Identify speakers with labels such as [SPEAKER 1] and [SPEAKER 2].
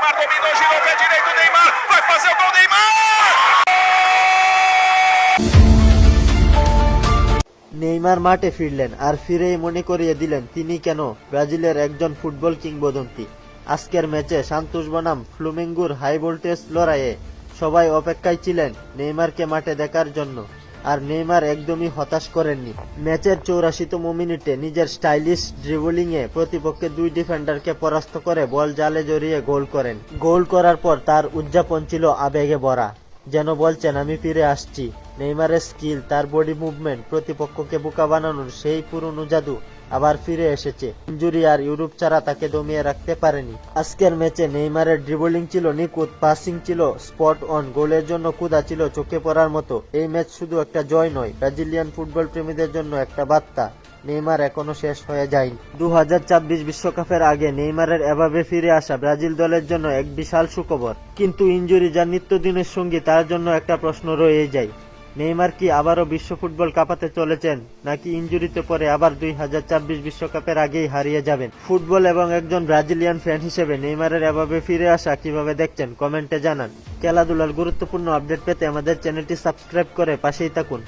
[SPEAKER 1] Neymar dominou, girou pé direito, Neymar vai fazer o gol, Neymar!
[SPEAKER 2] Neymar মাঠে ফিরলেন আর ফিরেই মনে করিয়ে দিলেন তিনি কেন ব্রাজিলের একজন ফুটবল কিংবদন্তি। আজকের ম্যাচে সান্তোস বনাম ফ্লুমিঙ্গোর হাই ভোল্টেজ লড়াইয়ে সবাই অপেক্ষায় ছিলেন নেইমারকে মাঠে দেখার জন্য, আর নেইমার একদমই হতাশ করেননি। ম্যাচের 84তম মিনিটে নিজের স্টাইলিশ ড্রিবলিংয়ে প্রতিপক্ষে দুই ডিফেন্ডারকে পরাস্ত করে বল জালে জড়িয়ে গোল করেন। গোল করার পর তার উদযাপন ছিল আবেগে ভরা, যেন বলছেন আমি ফিরে আসছি। নেইমারের স্কিল, তার বডি মুভমেন্ট, প্রতিপক্ষকে বোকা বানানোর সেই পুরনো জাদু আবার ফিরে এসেছে। ইনজুরি আর ইউরোপ ছাড়া তাকে দমিয়ে রাখতে পারেনি। আজকের ম্যাচে নেইমারের ড্রিবলিং ছিল নিখুঁত, পাসিং ছিল স্পট অন, গোলের জন্য ক্ষুধা ছিল চোখে পড়ার মতো। এই ম্যাচ শুধু একটা জয় নয়, ব্রাজিলিয়ান ফুটবল প্রেমীদের জন্য একটা বার্তা, নেইমার এখনো শেষ হয়ে যায়নি। 2026 বিশ্বকাপের আগে নেইমারের এভাবে ফিরে আসা ব্রাজিল দলের জন্য এক বিশাল সুখবর। কিন্তু ইনজুরি যা নিত্যদিনের সঙ্গী, তার জন্য একটা প্রশ্ন রয়ে যায়, নেইমার কি আবারও বিশ্ব ফুটবল কাঁপাতে চলেছেন, নাকি ইনজুরিতে পরে আবার 2026 বিশ্বকাপের আগেই হারিয়ে যাবেন? ফুটবল এবং একজন ব্রাজিলিয়ান ফ্যান হিসেবে নেইমারের এভাবে ফিরে আসা কিভাবে দেখছেন কমেন্টে জানান। খেলাধুলার গুরুত্বপূর্ণ আপডেট পেতে আমাদের চ্যানেলটি সাবস্ক্রাইব করে পাশেই থাকুন।